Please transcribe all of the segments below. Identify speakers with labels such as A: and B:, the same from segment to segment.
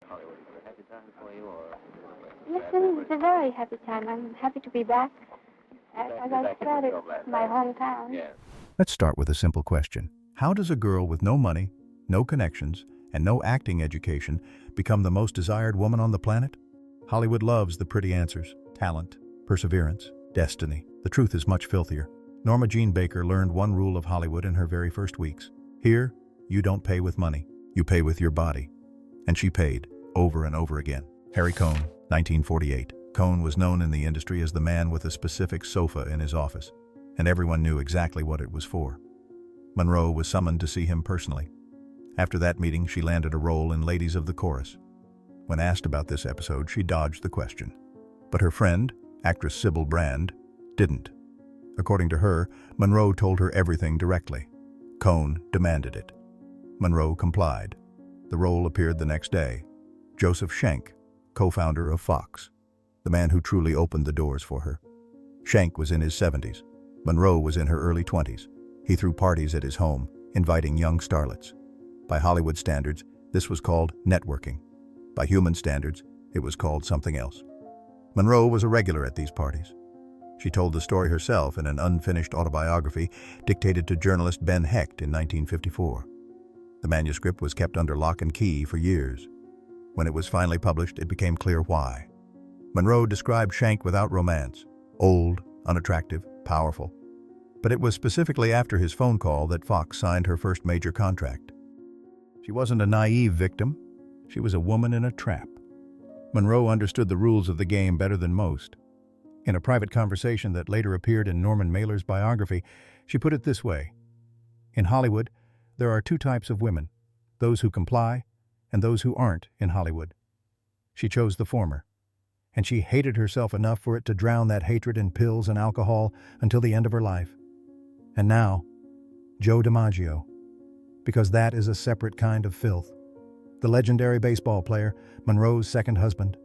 A: Hollywood, is it a happy time for you, or
B: Yes, it is. It's a very happy time. I'm happy to be back. As I said, it's my hometown.
A: Yes.
C: Let's start with a simple question. How does a girl with no money, no connections, and no acting education become the most desired woman on the planet? Hollywood loves the pretty answers: talent, perseverance, destiny. The truth is much filthier. Norma Jean Baker learned one rule of Hollywood in her very first weeks. Here, you don't pay with money, you pay with your body. And she paid, over and over again. Harry Cohn, 1948. Cohn was known in the industry as the man with a specific sofa in his office, and everyone knew exactly what it was for. Monroe was summoned to see him personally. After that meeting, she landed a role in Ladies of the Chorus. When asked about this episode, she dodged the question. But her friend, actress Sybil Brand, didn't. According to her, Monroe told her everything directly. Cohn demanded it. Monroe complied. The role appeared the next day. Joseph Schenck, co-founder of Fox, the man who truly opened the doors for her. Schenck was in his 70s. Monroe was in her early 20s. He threw parties at his home, inviting young starlets. By Hollywood standards, this was called networking. By human standards, it was called something else. Monroe was a regular at these parties. She told the story herself in an unfinished autobiography dictated to journalist Ben Hecht in 1954. The manuscript was kept under lock and key for years. When it was finally published, it became clear why. Monroe described Schenck without romance: old, unattractive, powerful. But it was specifically after his phone call that Fox signed her first major contract. She wasn't a naive victim. She was a woman in a trap. Monroe understood the rules of the game better than most. In a private conversation that later appeared in Norman Mailer's biography, she put it this way: in Hollywood, there are two types of women, those who comply and those who aren't in Hollywood. She chose the former, and she hated herself enough for it to drown that hatred in pills and alcohol until the end of her life. And now, Joe DiMaggio, because that is a separate kind of filth. The legendary baseball player, Monroe's second husband.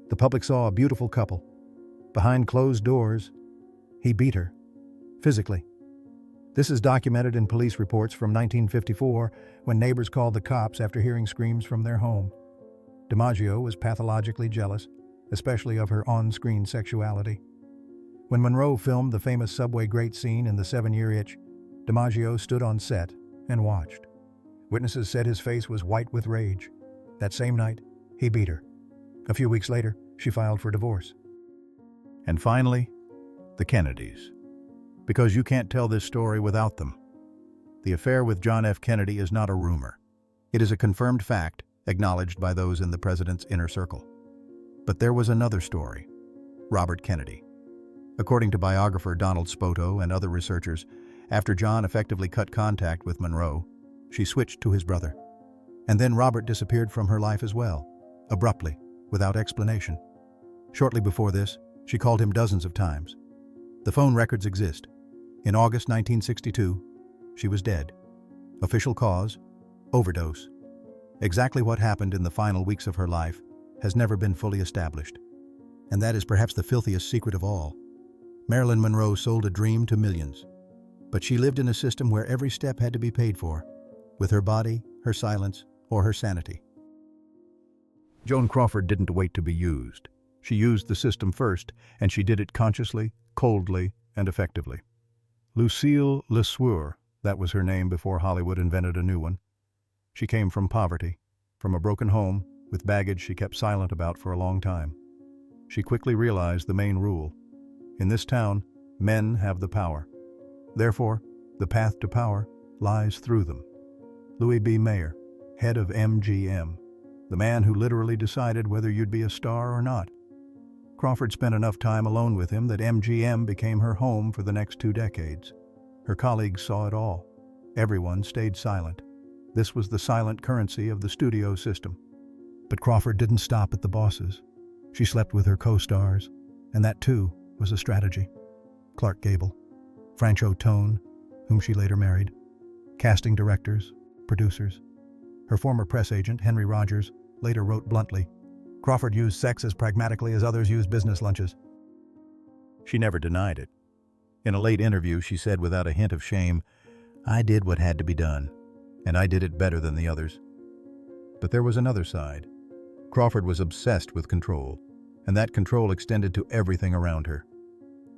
C: The public saw a beautiful couple. Behind closed doors, he beat her, physically. This is documented in police reports from 1954 when neighbors called the cops after hearing screams from their home. DiMaggio was pathologically jealous, especially of her on-screen sexuality. When Monroe filmed the famous subway grate scene in The 7-Year Itch, DiMaggio stood on set and watched. Witnesses said his face was white with rage. That same night, he beat her. A few weeks later, she filed for divorce. And finally, the Kennedys. Because you can't tell this story without them. The affair with John F. Kennedy is not a rumor. It is a confirmed fact, acknowledged by those in the president's inner circle. But there was another story: Robert Kennedy. According to biographer Donald Spoto and other researchers, after John effectively cut contact with Monroe, she switched to his brother. And then Robert disappeared from her life as well, abruptly, without explanation. Shortly before this, she called him dozens of times. The phone records exist. In August 1962, she was dead. Official cause: overdose. Exactly what happened in the final weeks of her life has never been fully established. And that is perhaps the filthiest secret of all. Marilyn Monroe sold a dream to millions. But she lived in a system where every step had to be paid for, with her body, her silence, or her sanity. Joan Crawford didn't wait to be used. She used the system first, and she did it consciously, coldly, and effectively. Lucille LeSueur, that was her name before Hollywood invented a new one. She came from poverty, from a broken home, with baggage she kept silent about for a long time. She quickly realized the main rule: in this town, men have the power. Therefore, the path to power lies through them. Louis B. Mayer, head of MGM, the man who literally decided whether you'd be a star or not. Crawford spent enough time alone with him that MGM became her home for the next 2 decades. Her colleagues saw it all. Everyone stayed silent. This was the silent currency of the studio system. But Crawford didn't stop at the bosses. She slept with her co-stars, and that too was a strategy. Clark Gable, Francho Tone, whom she later married, casting directors, producers. Her former press agent, Henry Rogers, later wrote bluntly, "Crawford used sex as pragmatically as others use business lunches." She never denied it. In a late interview, she said without a hint of shame, "I did what had to be done, and I did it better than the others." But there was another side. Crawford was obsessed with control, and that control extended to everything around her.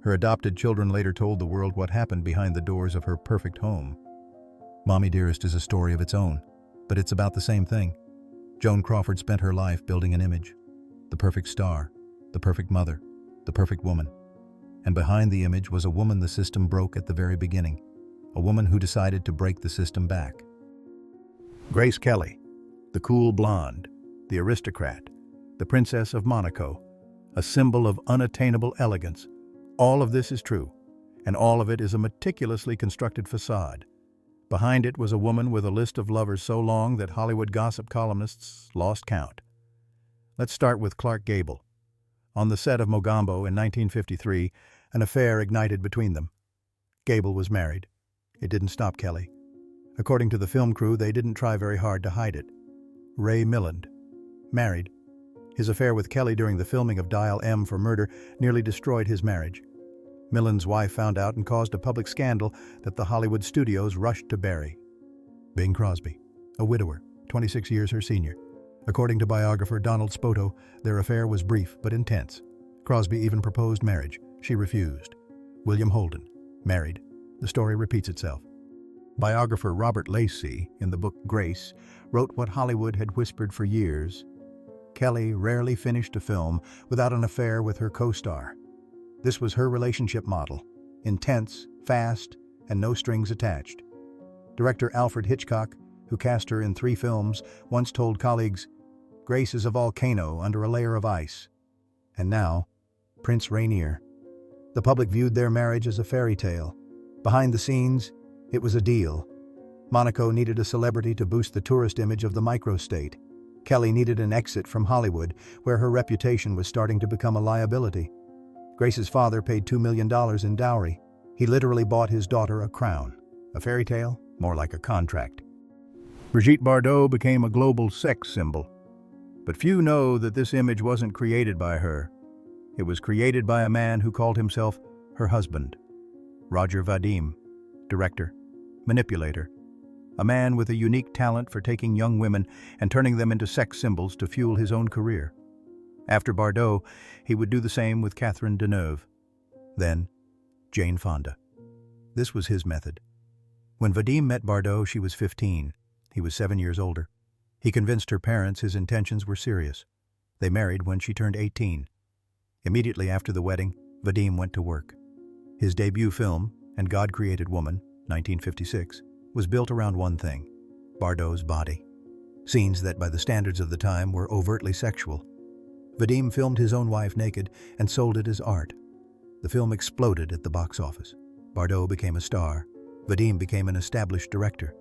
C: Her adopted children later told the world what happened behind the doors of her perfect home. Mommy Dearest is a story of its own, but it's about the same thing. Joan Crawford spent her life building an image. The perfect star, the perfect mother, the perfect woman. And behind the image was a woman the system broke at the very beginning, a woman who decided to break the system back. Grace Kelly, the cool blonde, the aristocrat, the Princess of Monaco, a symbol of unattainable elegance. All of this is true, and all of it is a meticulously constructed facade. Behind it was a woman with a list of lovers so long that Hollywood gossip columnists lost count. Let's start with Clark Gable. On the set of Mogambo in 1953, an affair ignited between them. Gable was married. It didn't stop Kelly. According to the film crew, they didn't try very hard to hide it. Ray Milland, married. His affair with Kelly during the filming of Dial M for Murder nearly destroyed his marriage. Milland's wife found out and caused a public scandal that the Hollywood studios rushed to bury. Bing Crosby, a widower, 26 years her senior. According to biographer Donald Spoto, their affair was brief but intense. Crosby even proposed marriage. She refused. William Holden, married. The story repeats itself. Biographer Robert Lacey, in the book Grace, wrote what Hollywood had whispered for years. Kelly rarely finished a film without an affair with her co-star. This was her relationship model, intense, fast, and no strings attached. Director Alfred Hitchcock, who cast her in 3 films, once told colleagues, "Grace is a volcano under a layer of ice." And now, Prince Rainier. The public viewed their marriage as a fairy tale. Behind the scenes, it was a deal. Monaco needed a celebrity to boost the tourist image of the microstate. Kelly needed an exit from Hollywood, where her reputation was starting to become a liability. Grace's father paid $2 million in dowry. He literally bought his daughter a crown. A fairy tale? More like a contract. Brigitte Bardot became a global sex symbol. But few know that this image wasn't created by her. It was created by a man who called himself her husband. Roger Vadim, director, manipulator. A man with a unique talent for taking young women and turning them into sex symbols to fuel his own career. After Bardot, he would do the same with Catherine Deneuve. Then, Jane Fonda. This was his method. When Vadim met Bardot, she was 15. He was 7 years older. He convinced her parents his intentions were serious. They married when she turned 18. Immediately after the wedding, Vadim went to work. His debut film, And God Created Woman, 1956, was built around one thing: Bardot's body. Scenes that, by the standards of the time, were overtly sexual. Vadim filmed his own wife naked and sold it as art. The film exploded at the box office. Bardot became a star. Vadim became an established director.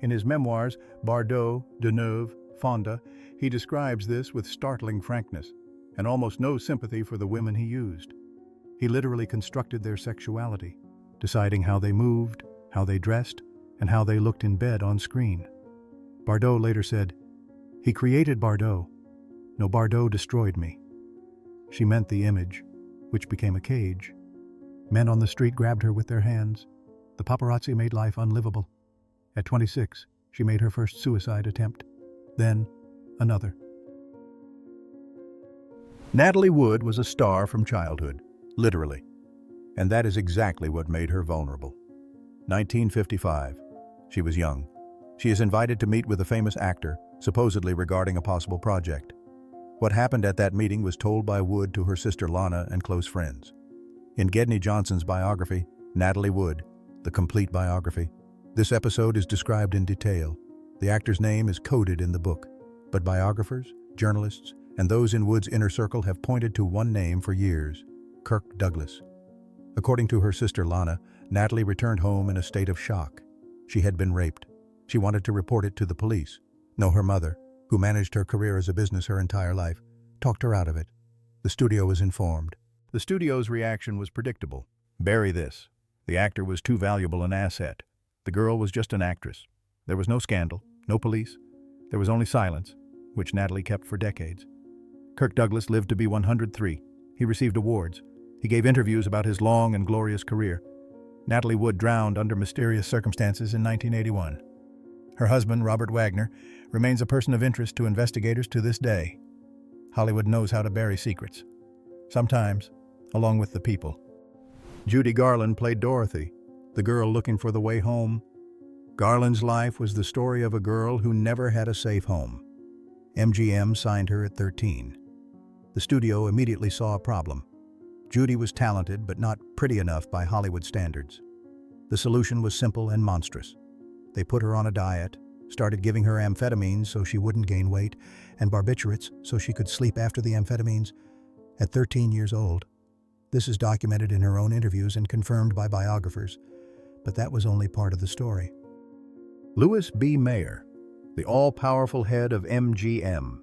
C: In his memoirs, Bardot, Deneuve, Fonda, he describes this with startling frankness and almost no sympathy for the women he used. He literally constructed their sexuality, deciding how they moved, how they dressed, and how they looked in bed on screen. Bardot later said, "He created Bardot. No, Bardot destroyed me." She meant the image, which became a cage. Men on the street grabbed her with their hands. The paparazzi made life unlivable. At 26, she made her first suicide attempt. Then, another. Natalie Wood was a star from childhood, literally. And that is exactly what made her vulnerable. 1955. She was young. She is invited to meet with a famous actor, supposedly regarding a possible project. What happened at that meeting was told by Wood to her sister Lana and close friends. In Gedney Johnson's biography, Natalie Wood, the complete biography, this episode is described in detail. The actor's name is coded in the book, but biographers, journalists, and those in Wood's inner circle have pointed to one name for years: Kirk Douglas. According to her sister Lana, Natalie returned home in a state of shock. She had been raped. She wanted to report it to the police. No, her mother, who managed her career as a business her entire life, talked her out of it. The studio was informed. The studio's reaction was predictable. Bury this. The actor was too valuable an asset. The girl was just an actress. There was no scandal, no police. There was only silence, which Natalie kept for decades. Kirk Douglas lived to be 103. He received awards. He gave interviews about his long and glorious career. Natalie Wood drowned under mysterious circumstances in 1981. Her husband, Robert Wagner, remains a person of interest to investigators to this day. Hollywood knows how to bury secrets, sometimes along with the people. Judy Garland played Dorothy, the girl looking for the way home. Garland's life was the story of a girl who never had a safe home. MGM signed her at 13. The studio immediately saw a problem. Judy was talented but not pretty enough by Hollywood standards. The solution was simple and monstrous. They put her on a diet, started giving her amphetamines so she wouldn't gain weight, and barbiturates so she could sleep after the amphetamines. At 13 years old, this is documented in her own interviews and confirmed by biographers, but that was only part of the story. Louis B. Mayer, the all-powerful head of MGM,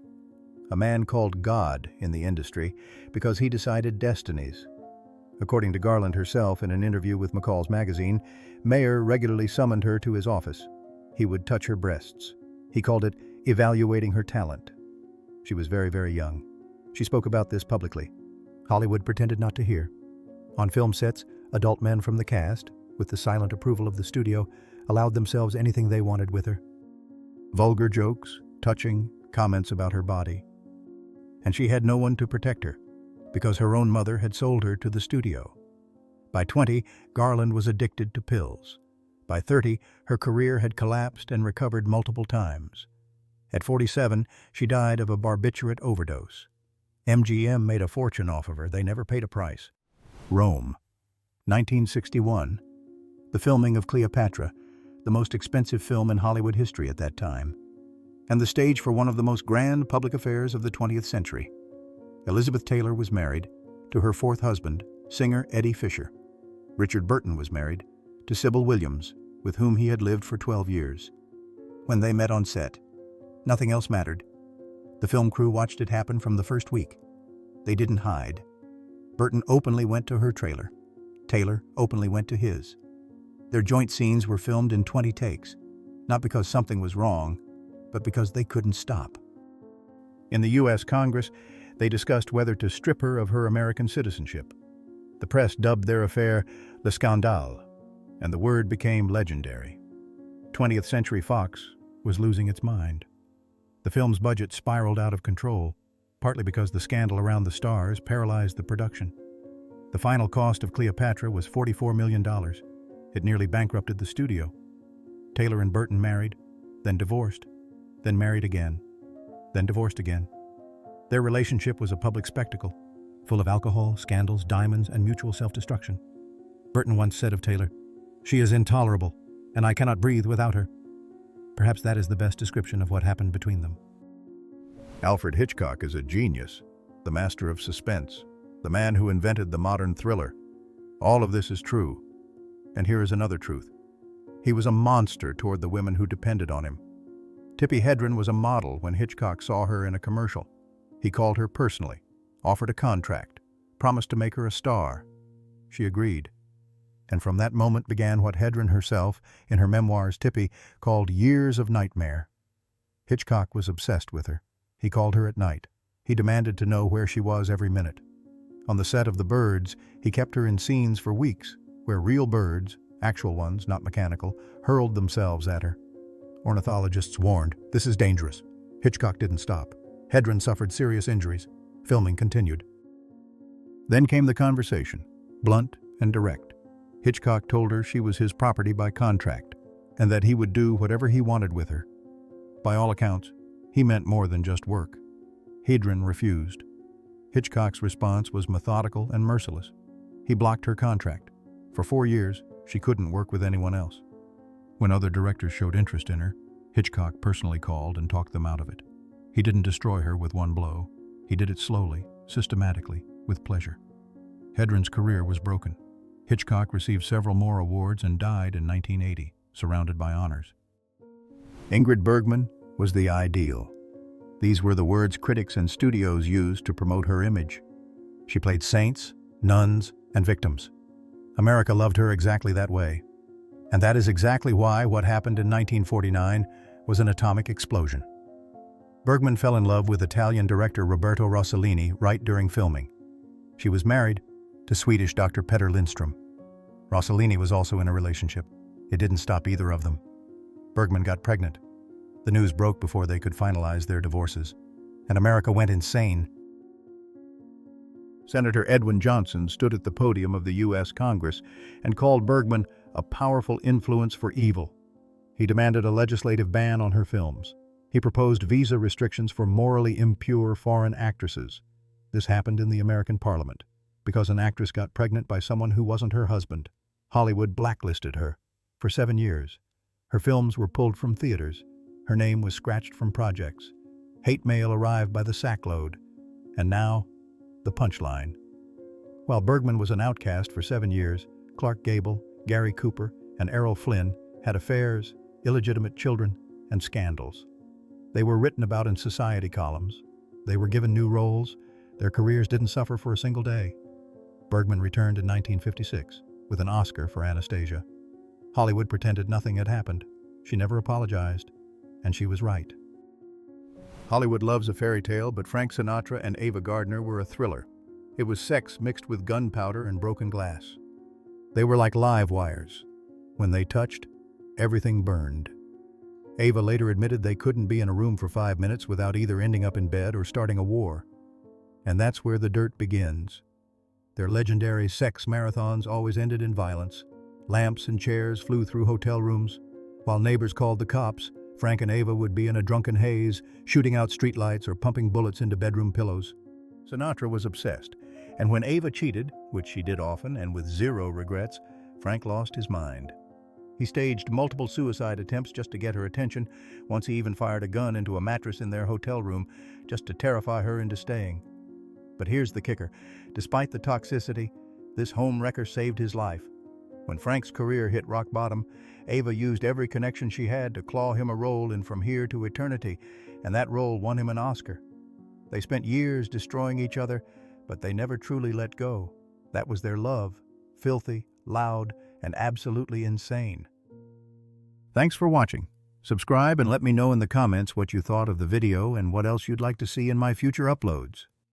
C: a man called God in the industry because he decided destinies. According to Garland herself in an interview with McCall's magazine, Mayer regularly summoned her to his office. He would touch her breasts. He called it evaluating her talent. She was very, very young. She spoke about this publicly. Hollywood pretended not to hear. On film sets, adult men from the cast, with the silent approval of the studio, allowed themselves anything they wanted with her. Vulgar jokes, touching, comments about her body. And she had no one to protect her, because her own mother had sold her to the studio. By 20, Garland was addicted to pills. By 30, her career had collapsed and recovered multiple times. At 47, she died of a barbiturate overdose. MGM made a fortune off of her. They never paid a price. Rome, 1961. The filming of Cleopatra, the most expensive film in Hollywood history at that time, and the stage for one of the most grand public affairs of the 20th century. Elizabeth Taylor was married to her fourth husband, singer Eddie Fisher. Richard Burton was married to Sybil Williams, with whom he had lived for 12 years. When they met on set, nothing else mattered. The film crew watched it happen from the first week. They didn't hide. Burton openly went to her trailer. Taylor openly went to his. Their joint scenes were filmed in 20 takes, not because something was wrong, but because they couldn't stop. In the U.S. Congress, they discussed whether to strip her of her American citizenship. The press dubbed their affair le scandale, and the word became legendary. 20th Century Fox was losing its mind. The film's budget spiraled out of control, partly because the scandal around the stars paralyzed the production. The final cost of Cleopatra was $44 million. It nearly bankrupted the studio. Taylor and Burton married, then divorced, then married again, then divorced again. Their relationship was a public spectacle, full of alcohol, scandals, diamonds, and mutual self-destruction. Burton once said of Taylor, "She is intolerable, and I cannot breathe without her." Perhaps that is the best description of what happened between them. Alfred Hitchcock is a genius, the master of suspense, the man who invented the modern thriller. All of this is true. And here is another truth. He was a monster toward the women who depended on him. Tippi Hedren was a model when Hitchcock saw her in a commercial. He called her personally, offered a contract, promised to make her a star. She agreed. And from that moment began what Hedren herself, in her memoirs Tippi, called years of nightmare. Hitchcock was obsessed with her. He called her at night. He demanded to know where she was every minute. On the set of The Birds, he kept her in scenes for weeks, where real birds, actual ones, not mechanical, hurled themselves at her. Ornithologists warned, "This is dangerous." Hitchcock didn't stop. Hedren suffered serious injuries. Filming continued. Then came the conversation, blunt and direct. Hitchcock told her she was his property by contract, and that he would do whatever he wanted with her. By all accounts, he meant more than just work. Hedren refused. Hitchcock's response was methodical and merciless. He blocked her contract. For 4 years, she couldn't work with anyone else. When other directors showed interest in her, Hitchcock personally called and talked them out of it. He didn't destroy her with one blow. He did it slowly, systematically, with pleasure. Hedren's career was broken. Hitchcock received several more awards and died in 1980, surrounded by honors. Ingrid Bergman was the ideal. These were the words critics and studios used to promote her image. She played saints, nuns, and victims. America loved her exactly that way. And that is exactly why what happened in 1949 was an atomic explosion. Bergman fell in love with Italian director Roberto Rossellini right during filming. She was married to Swedish Dr. Petter Lindström. Rossellini was also in a relationship. It didn't stop either of them. Bergman got pregnant. The news broke before they could finalize their divorces, and America went insane. Senator Edwin Johnson stood at the podium of the U.S. Congress and called Bergman a powerful influence for evil. He demanded a legislative ban on her films. He proposed visa restrictions for morally impure foreign actresses. This happened in the American Parliament because an actress got pregnant by someone who wasn't her husband. Hollywood blacklisted her for 7 years. Her films were pulled from theaters. Her name was scratched from projects. Hate mail arrived by the sackload. And now, the punchline. While Bergman was an outcast for 7 years, Clark Gable, Gary Cooper, and Errol Flynn had affairs, illegitimate children, and scandals. They were written about in society columns. They were given new roles. Their careers didn't suffer for a single day. Bergman returned in 1956 with an Oscar for Anastasia. Hollywood pretended nothing had happened. She never apologized, and she was right. Hollywood loves a fairy tale, but Frank Sinatra and Ava Gardner were a thriller. It was sex mixed with gunpowder and broken glass. They were like live wires. When they touched, everything burned. Ava later admitted they couldn't be in a room for 5 minutes without either ending up in bed or starting a war. And that's where the dirt begins. Their legendary sex marathons always ended in violence. Lamps and chairs flew through hotel rooms. While neighbors called the cops, Frank and Ava would be in a drunken haze, shooting out streetlights or pumping bullets into bedroom pillows. Sinatra was obsessed, and when Ava cheated, which she did often and with zero regrets, Frank lost his mind. He staged multiple suicide attempts just to get her attention. Once he even fired a gun into a mattress in their hotel room just to terrify her into staying. But here's the kicker. Despite the toxicity, this home wrecker saved his life. When Frank's career hit rock bottom, Ava used every connection she had to claw him a role in From Here to Eternity, and that role won him an Oscar. They spent years destroying each other, but they never truly let go. That was their love, filthy, loud, and absolutely insane. Thanks for watching. Subscribe and let me know in the comments what you thought of the video and what else you'd like to see in my future uploads.